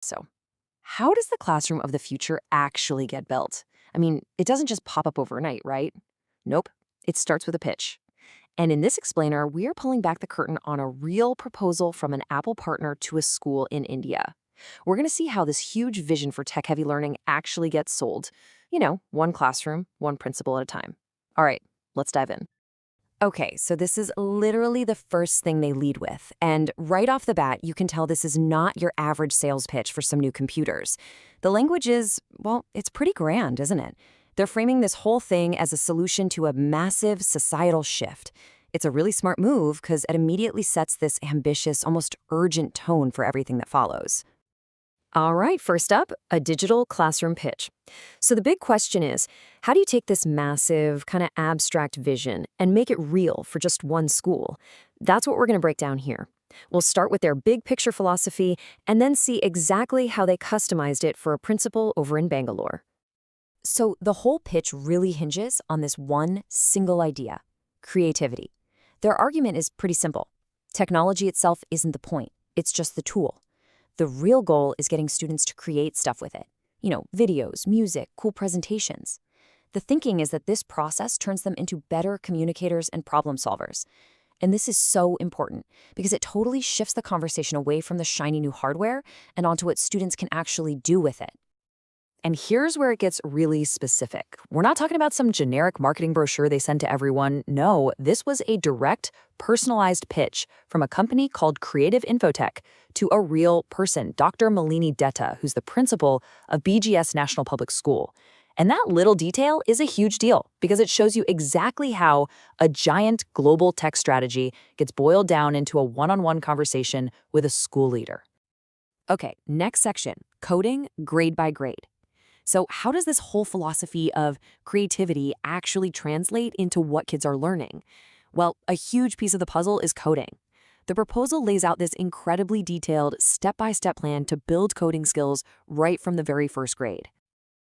So, how does the classroom of the future actually get built? I mean, it doesn't just pop up overnight, right? Nope. It starts with a pitch. And in this explainer, we are pulling back the curtain on a real proposal from an Apple partner to a school in India. We're going to see how this huge vision for tech heavy learning actually gets sold. One classroom, one principal at a time. All right, let's dive in. Okay, so this is literally the first thing they lead with. And right off the bat, you can tell this is not your average sales pitch for some new computers. The language is, well, it's pretty grand, isn't it? They're framing this whole thing as a solution to a massive societal shift. It's a really smart move because it immediately sets this ambitious, almost urgent tone for everything that follows. All right, first up, a digital classroom pitch. So the big question is, how do you take this massive, kind of abstract vision and make it real for just one school? That's what we're going to break down here. We'll start with their big picture philosophy and then see exactly how they customized it for a principal over in Bangalore. So the whole pitch really hinges on this one single idea: creativity. Their argument is pretty simple. Technology itself isn't the point, it's just the tool. The real goal is getting students to create stuff with it. Videos, music, cool presentations. The thinking is that this process turns them into better communicators and problem solvers. And this is so important because it totally shifts the conversation away from the shiny new hardware and onto what students can actually do with it. And here's where it gets really specific. We're not talking about some generic marketing brochure they send to everyone. No, this was a direct, personalized pitch from a company called Creative Infotech to a real person, Dr. Malini Detta, who's the principal of BGS National Public School. And that little detail is a huge deal because it shows you exactly how a giant global tech strategy gets boiled down into a one-on-one conversation with a school leader. Okay, next section, coding grade by grade. So how does this whole philosophy of creativity actually translate into what kids are learning? Well, a huge piece of the puzzle is coding. The proposal lays out this incredibly detailed step-by-step plan to build coding skills right from the very first grade.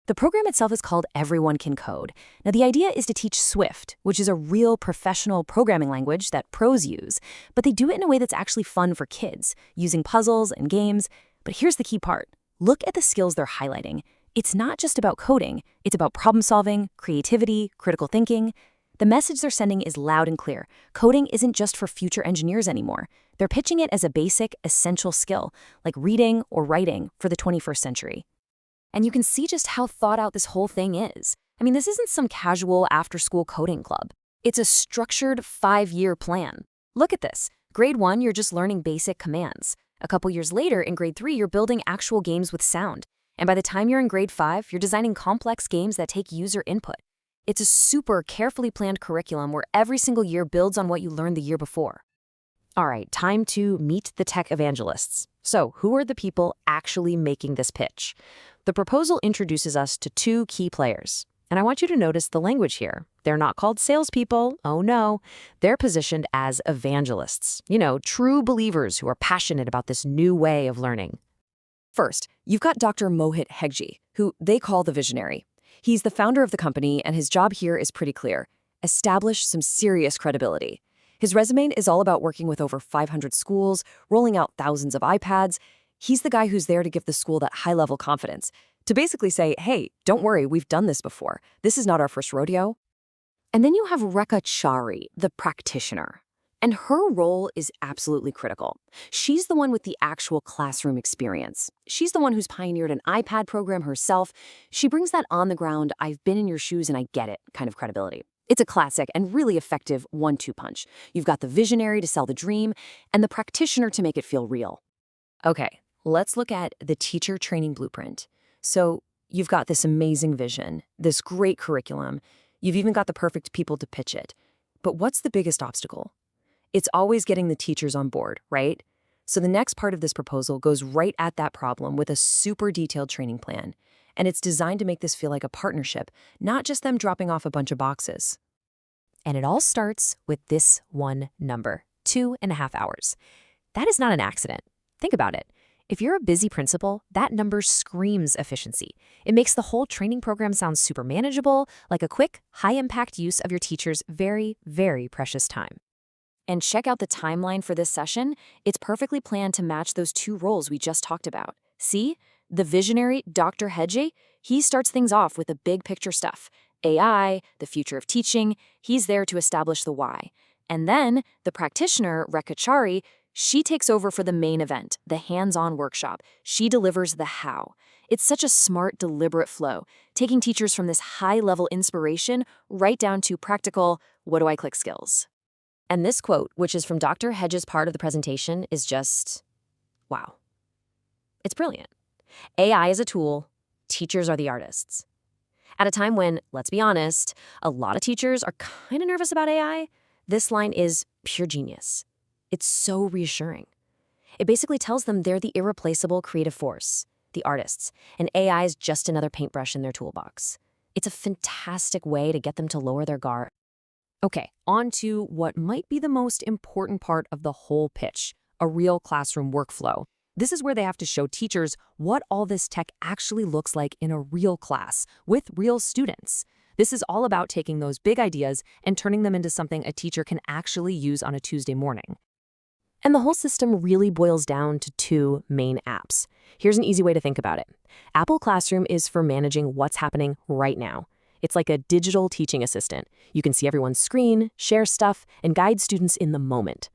The program itself is called Everyone Can Code. Now, the idea is to teach Swift, which is a real professional programming language that pros use, but they do it in a way that's actually fun for kids, using puzzles and games. But here's the key part. Look at the skills they're highlighting. It's not just about coding, it's about problem solving, creativity, critical thinking. The message they're sending is loud and clear. Coding isn't just for future engineers anymore. They're pitching it as a basic, essential skill, like reading or writing for the 21st century. And you can see just how thought out this whole thing is. I mean, this isn't some casual after-school coding club. It's a structured 5-year plan. Look at this. Grade 1, you're just learning basic commands. A couple years later, in grade 3, you're building actual games with sound. And by the time you're in grade 5, you're designing complex games that take user input. It's a super carefully planned curriculum where every single year builds on what you learned the year before. All right, time to meet the tech evangelists. So, who are the people actually making this pitch? The proposal introduces us to 2 key players. And I want you to notice the language here. They're not called salespeople. Oh no. They're positioned as evangelists. True believers who are passionate about this new way of learning. First, you've got Dr. Mohit Hegde, who they call the visionary. He's the founder of the company, and his job here is pretty clear: establish some serious credibility. His resume is all about working with over 500 schools, rolling out thousands of iPads. He's the guy who's there to give the school that high-level confidence, to basically say, hey, don't worry, we've done this before. This is not our first rodeo. And then you have Rekha Chari, the practitioner. And her role is absolutely critical. She's the one with the actual classroom experience. She's the one who's pioneered an iPad program herself. She brings that on-the-ground, I've been in your shoes and I get it kind of credibility. It's a classic and really effective 1-2 punch. You've got the visionary to sell the dream and the practitioner to make it feel real. Okay, let's look at the teacher training blueprint. So you've got this amazing vision, this great curriculum. You've even got the perfect people to pitch it. But what's the biggest obstacle? It's always getting the teachers on board, right? So the next part of this proposal goes right at that problem with a super detailed training plan. And it's designed to make this feel like a partnership, not just them dropping off a bunch of boxes. And it all starts with this one number, 2.5 hours. That is not an accident. Think about it. If you're a busy principal, that number screams efficiency. It makes the whole training program sound super manageable, like a quick, high-impact use of your teacher's very, very precious time. And check out the timeline for this session. It's perfectly planned to match those 2 roles we just talked about. See, the visionary Dr. Hedge, he starts things off with the big picture stuff. AI, the future of teaching, he's there to establish the why. And then the practitioner, Rekachari, she takes over for the main event, the hands-on workshop. She delivers the how. It's such a smart, deliberate flow, taking teachers from this high-level inspiration right down to practical, what do I click skills. And this quote, which is from Dr. Hedge's part of the presentation, is just, wow. It's brilliant. AI is a tool, teachers are the artists. At a time when, let's be honest, a lot of teachers are kind of nervous about AI, this line is pure genius. It's so reassuring. It basically tells them they're the irreplaceable creative force, the artists, and AI is just another paintbrush in their toolbox. It's a fantastic way to get them to lower their guard. Okay, on to what might be the most important part of the whole pitch, a real classroom workflow. This is where they have to show teachers what all this tech actually looks like in a real class with real students. This is all about taking those big ideas and turning them into something a teacher can actually use on a Tuesday morning. And the whole system really boils down to two main apps. Here's an easy way to think about it. Apple Classroom is for managing what's happening right now. It's like a digital teaching assistant. You can see everyone's screen, share stuff, and guide students in the moment.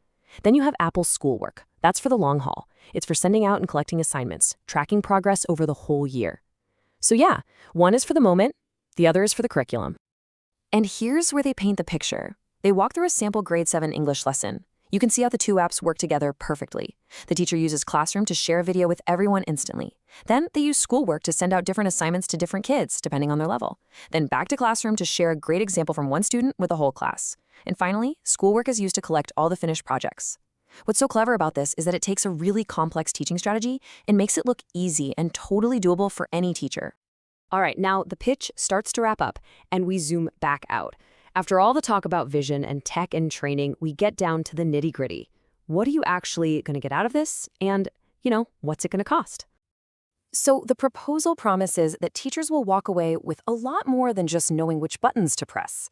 Then you have Apple Schoolwork. That's for the long haul. It's for sending out and collecting assignments, tracking progress over the whole year. So yeah, one is for the moment, the other is for the curriculum. And here's where they paint the picture. They walk through a sample grade 7 English lesson. You can see how the two apps work together perfectly. The teacher uses Classroom to share a video with everyone instantly. Then they use Schoolwork to send out different assignments to different kids, depending on their level. Then back to Classroom to share a great example from one student with the whole class. And finally, Schoolwork is used to collect all the finished projects. What's so clever about this is that it takes a really complex teaching strategy and makes it look easy and totally doable for any teacher. All right, now the pitch starts to wrap up, and we zoom back out. After all the talk about vision and tech and training, we get down to the nitty-gritty. What are you actually going to get out of this? And, what's it going to cost? So the proposal promises that teachers will walk away with a lot more than just knowing which buttons to press.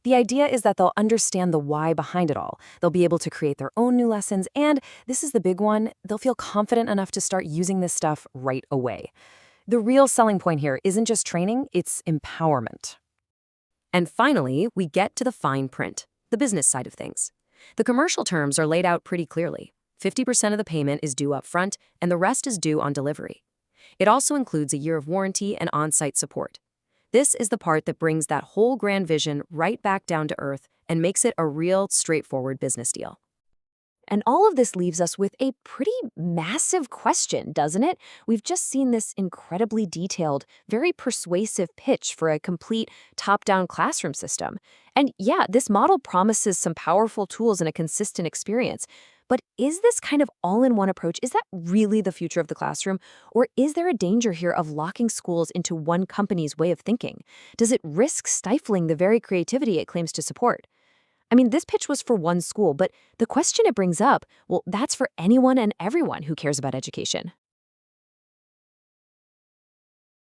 The idea is that they'll understand the why behind it all. They'll be able to create their own new lessons, and this is the big one, they'll feel confident enough to start using this stuff right away. The real selling point here isn't just training, it's empowerment. And finally, we get to the fine print, the business side of things. The commercial terms are laid out pretty clearly. 50% of the payment is due up front, and the rest is due on delivery. It also includes a year of warranty and on-site support. This is the part that brings that whole grand vision right back down to earth and makes it a real, straightforward business deal. And all of this leaves us with a pretty massive question, doesn't it? We've just seen this incredibly detailed, very persuasive pitch for a complete top-down classroom system. And yeah, this model promises some powerful tools and a consistent experience. But is this kind of all-in-one approach, is that really the future of the classroom? Or is there a danger here of locking schools into one company's way of thinking? Does it risk stifling the very creativity it claims to support? I mean, this pitch was for one school, but the question it brings up, well, that's for anyone and everyone who cares about education.